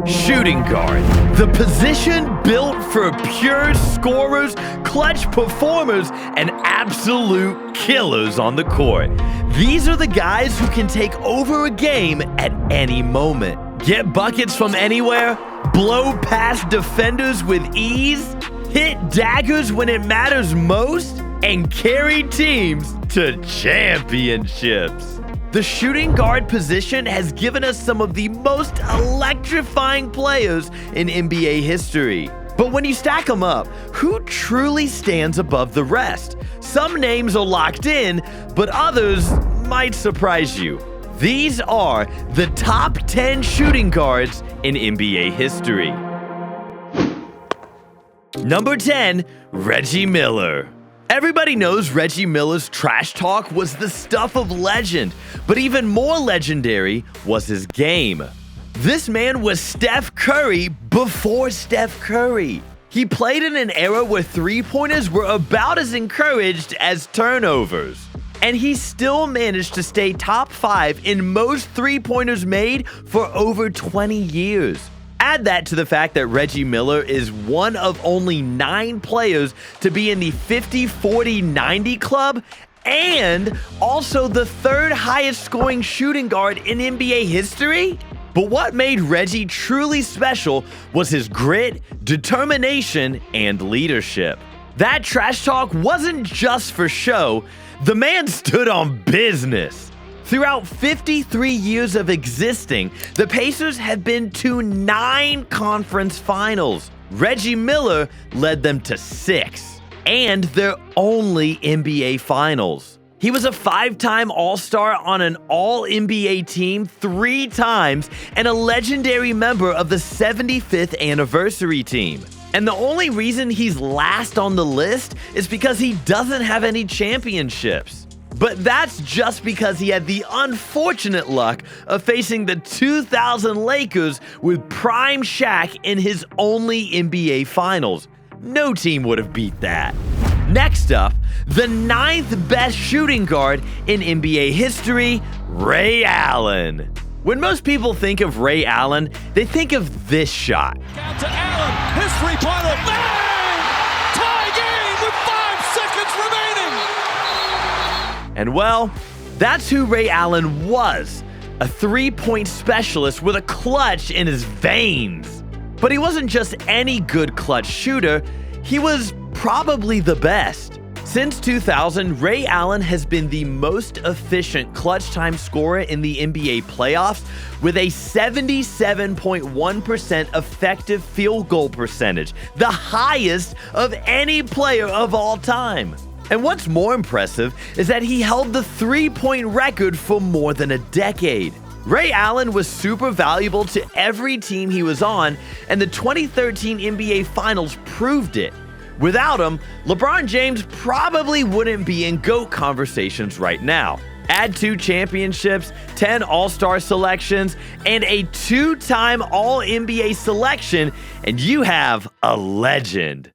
Shooting guard, the position built for pure scorers, clutch performers, and absolute killers on the court. These are the guys who can take over a game at any moment. Get buckets from anywhere, blow past defenders with ease, hit daggers when it matters most, and carry teams to championships. The shooting guard position has given us some of the most electrifying players in NBA history. But when you stack them up, who truly stands above the rest? Some names are locked in, but others might surprise you. These are the top 10 shooting guards in NBA history. Number 10, Reggie Miller. Everybody knows Reggie Miller's trash talk was the stuff of legend, but even more legendary was his game. This man was Steph Curry before Steph Curry. He played in an era where three-pointers were about as encouraged as turnovers. And he still managed to stay top 5 in most three-pointers made for over 20 years. Add that to the fact that Reggie Miller is one of only 9 players to be in the 50-40-90 club and also the 3rd highest scoring shooting guard in NBA history. But what made Reggie truly special was his grit, determination, and leadership. That trash talk wasn't just for show. The man stood on business. Throughout 53 years of existing, the Pacers have been to 9 conference finals. Reggie Miller led them to 6, and their only NBA finals. He was a 5-time All-Star on an All-NBA team 3 times and a legendary member of the 75th anniversary team. And the only reason he's last on the list is because he doesn't have any championships. But that's just because he had the unfortunate luck of facing the 2000 Lakers with prime Shaq in his only NBA Finals. No team would have beat that. Next up, the 9th best shooting guard in NBA history, Ray Allen. When most people think of Ray Allen, they think of this shot. Out to Allen, his three-pointer, bang! Tie game with 5 seconds remaining! And well, that's who Ray Allen was, a 3-point specialist with a clutch in his veins. But he wasn't just any good clutch shooter, he was probably the best. Since 2000, Ray Allen has been the most efficient clutch time scorer in the NBA playoffs with a 77.1% effective field goal percentage, the highest of any player of all time. And what's more impressive is that he held the 3-point record for more than a decade. Ray Allen was super valuable to every team he was on, and the 2013 NBA Finals proved it. Without him, LeBron James probably wouldn't be in GOAT conversations right now. Add 2 championships, 10 All-Star selections, and a 2-time All-NBA selection, and you have a legend.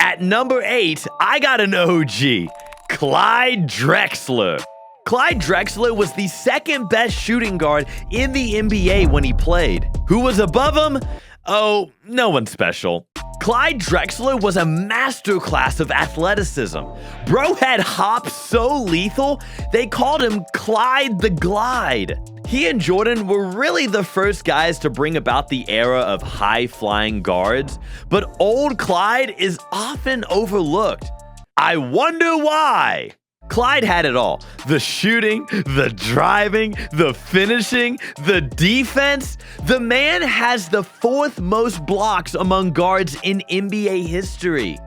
At number 8, I got an OG, Clyde Drexler. Clyde Drexler was the 2nd best shooting guard in the NBA when he played. Who was above him? Oh, no one special. Clyde Drexler was a masterclass of athleticism. Bro had hops so lethal, they called him Clyde the Glide. He and Jordan were really the first guys to bring about the era of high-flying guards, but old Clyde is often overlooked. I wonder why. Clyde had it all. The shooting, the driving, the finishing, the defense. The man has the 4th most blocks among guards in NBA history.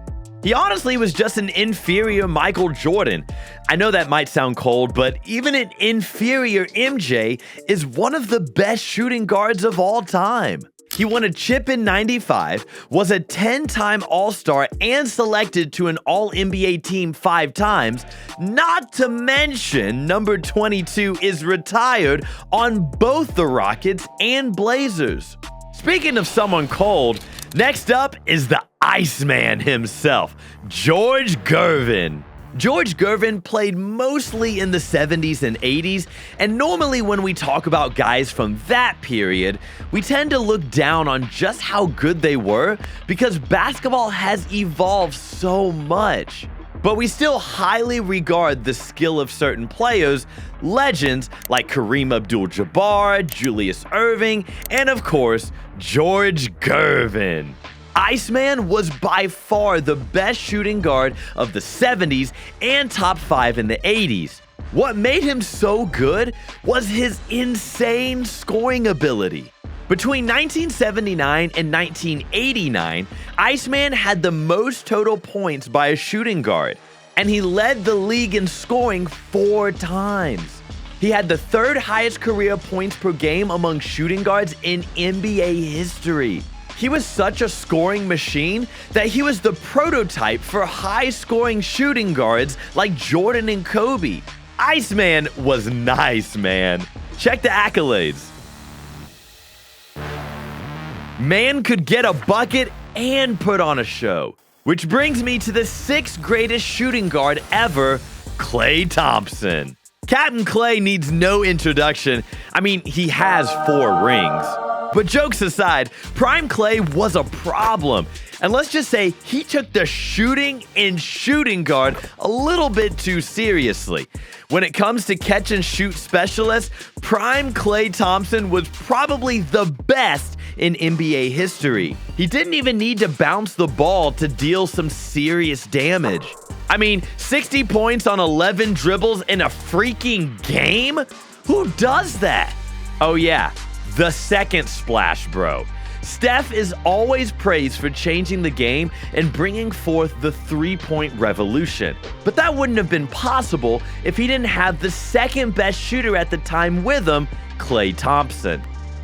He honestly was just an inferior Michael Jordan. I know that might sound cold, but even an inferior MJ is one of the best shooting guards of all time. He won a chip in '95, was a 10-time All-Star, and selected to an All-NBA team 5 times. Not to mention, number 22 is retired on both the Rockets and Blazers. Speaking of someone cold, next up is the Iceman himself, George Gervin. George Gervin played mostly in the 70s and 80s, and normally when we talk about guys from that period, we tend to look down on just how good they were because basketball has evolved so much. But we still highly regard the skill of certain players, legends like Kareem Abdul-Jabbar, Julius Erving, and of course, George Gervin. Iceman was by far the best shooting guard of the 70s and top 5 in the 80s. What made him so good was his insane scoring ability. Between 1979 and 1989, Iceman had the most total points by a shooting guard, and he led the league in scoring 4 times. He had the 3rd highest career points per game among shooting guards in NBA history. He was such a scoring machine that he was the prototype for high-scoring shooting guards like Jordan and Kobe. Iceman was nice, man. Check the accolades. Man could get a bucket and put on a show. Which brings me to the 6th greatest shooting guard ever, Klay Thompson. Captain Klay needs no introduction. I mean, he has 4 rings. But jokes aside, Prime Klay was a problem. And let's just say he took the shooting guard a little bit too seriously. When it comes to catch and shoot specialists, Prime Klay Thompson was probably the best in NBA history. He didn't even need to bounce the ball to deal some serious damage. I mean, 60 points on 11 dribbles in a freaking game? Who does that? Oh yeah, the second splash bro. Steph is always praised for changing the game and bringing forth the three-point revolution. But that wouldn't have been possible if he didn't have the second best shooter at the time with him, Klay Thompson.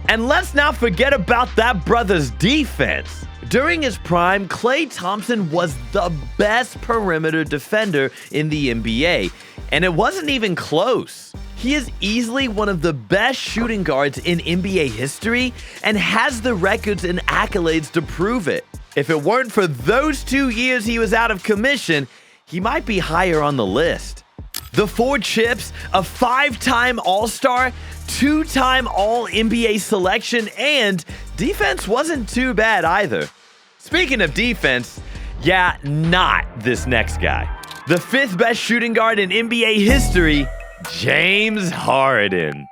And let's not forget about that brother's defense. During his prime, Klay Thompson was the best perimeter defender in the NBA, and it wasn't even close. He is easily one of the best shooting guards in NBA history and has the records and accolades to prove it. If it weren't for those 2 years he was out of commission, he might be higher on the list. The 4 chips, a 5-time All-Star, 2-time All-NBA selection, and defense wasn't too bad either. Speaking of defense, yeah, not this next guy. The 5th best shooting guard in NBA history, James Harden.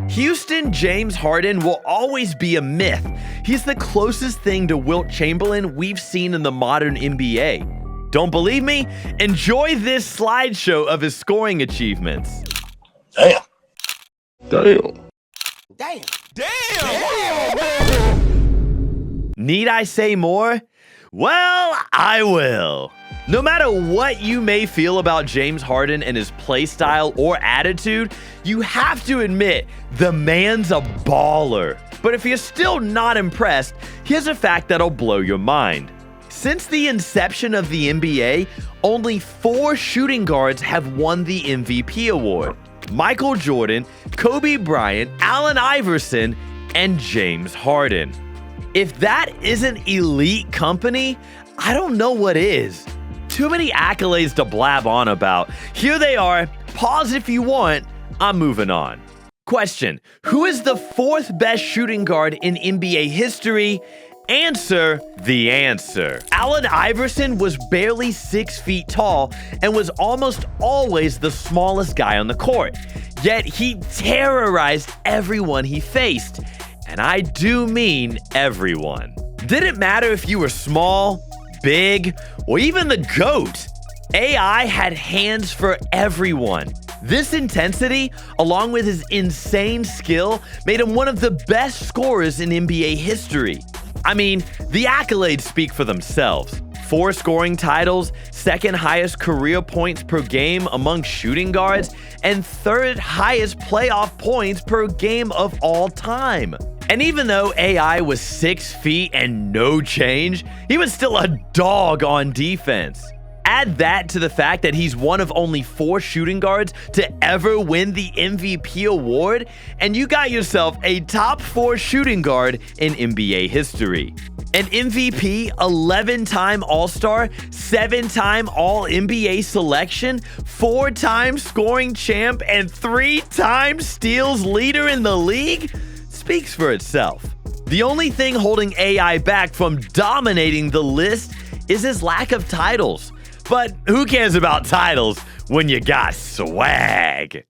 Houston James Harden will always be a myth. He's the closest thing to Wilt Chamberlain we've seen in the modern NBA. Don't believe me? Enjoy this slideshow of his scoring achievements. Damn. Need I say more? Well, I will. No matter what you may feel about James Harden and his play style or attitude, you have to admit the man's a baller. But if you're still not impressed, here's a fact that'll blow your mind. Since the inception of the NBA, only 4 shooting guards have won the MVP award: Michael Jordan, Kobe Bryant, Allen Iverson, and James Harden. If that isn't elite company, I don't know what is. Too many accolades to blab on about. Here they are. Pause if you want. I'm moving on. Question: who is the 4th best shooting guard in NBA history? Answer: the answer. Allen Iverson was barely 6 feet tall and was almost always the smallest guy on the court. Yet he terrorized everyone he faced. And I do mean everyone. Didn't matter if you were small, big, or even the GOAT. AI had hands for everyone. This intensity, along with his insane skill, made him one of the best scorers in NBA history. I mean, the accolades speak for themselves. 4 scoring titles, 2nd highest career points per game among shooting guards, and 3rd highest playoff points per game of all time. And even though AI was 6 feet and no change, he was still a dog on defense. Add that to the fact that he's one of only 4 shooting guards to ever win the MVP award, and you got yourself a top 4 shooting guard in NBA history. An MVP, 11-time All-Star, 7-time All-NBA selection, 4-time scoring champ, and 3-time steals leader in the league speaks for itself. The only thing holding AI back from dominating the list is his lack of titles. But who cares about titles when you got swag?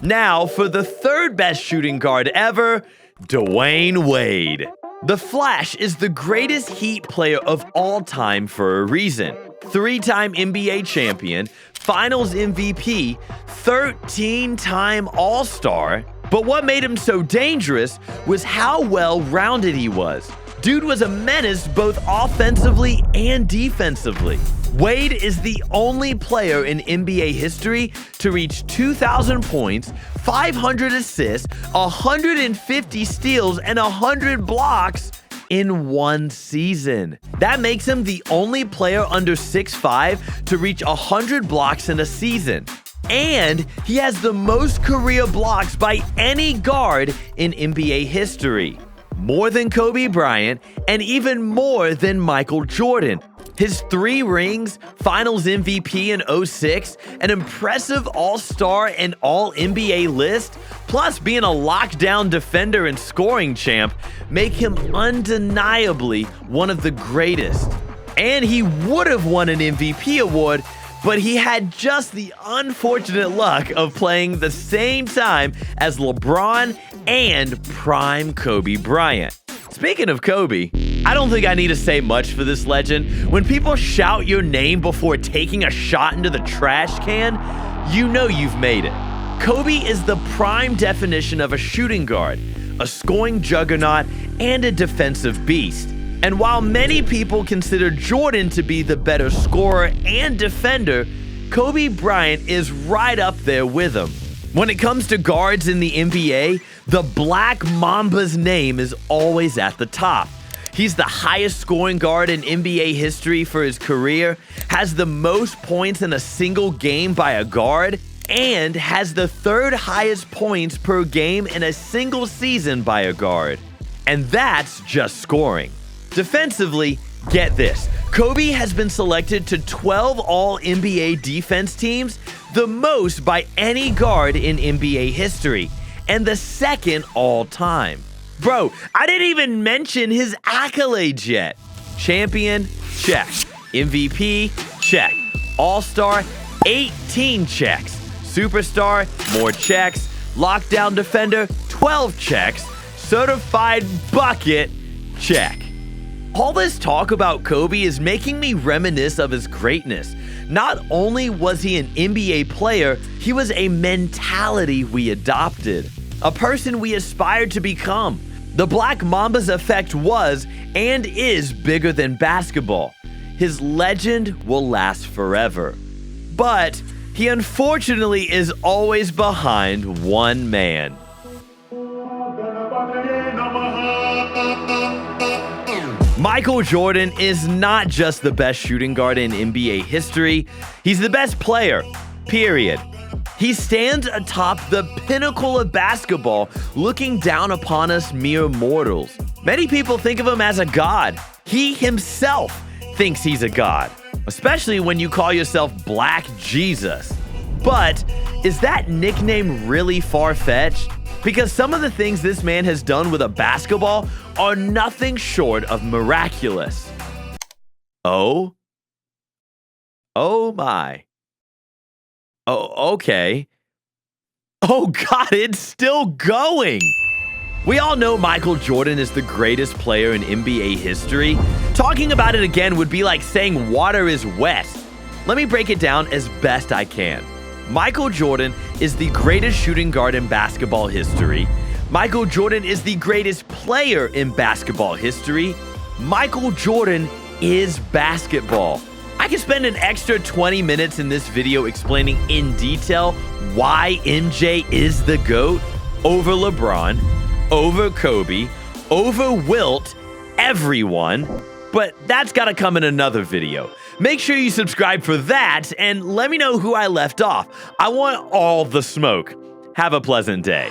Now for the third best shooting guard ever, Dwyane Wade. The Flash is the greatest Heat player of all time for a reason. 3-time NBA champion, Finals MVP, 13-time All-Star. But what made him so dangerous was how well-rounded he was. Dude was a menace both offensively and defensively. Wade is the only player in NBA history to reach 2,000 points, 500 assists, 150 steals, and 100 blocks in one season. That makes him the only player under 6'5" to reach 100 blocks in a season. And he has the most career blocks by any guard in NBA history. More than Kobe Bryant, and even more than Michael Jordan. His 3 rings, Finals MVP in 2006, an impressive All-Star and All-NBA list, plus being a lockdown defender and scoring champ, make him undeniably one of the greatest. And he would have won an MVP award, but he had just the unfortunate luck of playing the same time as LeBron and prime Kobe Bryant. Speaking of Kobe, I don't think I need to say much for this legend. When people shout your name before taking a shot into the trash can, you know you've made it. Kobe is the prime definition of a shooting guard, a scoring juggernaut, and a defensive beast. And while many people consider Jordan to be the better scorer and defender, Kobe Bryant is right up there with him. When it comes to guards in the NBA, the Black Mamba's name is always at the top. He's the highest scoring guard in NBA history for his career, has the most points in a single game by a guard, and has the 3rd highest points per game in a single season by a guard. And that's just scoring. Defensively, get this. Kobe has been selected to 12 All-NBA defense teams, the most by any guard in NBA history, and the 2nd all-time. Bro, I didn't even mention his accolades yet. Champion, check. MVP, check. All-Star, 18 checks. Superstar, more checks. Lockdown defender, 12 checks. Certified bucket, check. All this talk about Kobe is making me reminisce of his greatness. Not only was he an NBA player, he was a mentality we adopted, a person we aspired to become. The Black Mamba's effect was and is bigger than basketball. His legend will last forever. But he unfortunately is always behind one man. Michael Jordan is not just the best shooting guard in NBA history, he's the best player, period. He stands atop the pinnacle of basketball, looking down upon us mere mortals. Many people think of him as a god. He himself thinks he's a god, especially when you call yourself Black Jesus. But is that nickname really far-fetched? Because some of the things this man has done with a basketball are nothing short of miraculous. Oh my. Oh, okay. Oh God, it's still going. We all know Michael Jordan is the greatest player in NBA history. Talking about it again would be like saying water is wet. Let me break it down as best I can. Michael Jordan is the greatest shooting guard in basketball history. Michael Jordan is the greatest player in basketball history. Michael Jordan is basketball. I could spend an extra 20 minutes in this video explaining in detail why MJ is the GOAT over LeBron, over Kobe, over Wilt, everyone. But that's gotta come in another video. Make sure you subscribe for that and let me know who I left off. I want all the smoke. Have a pleasant day.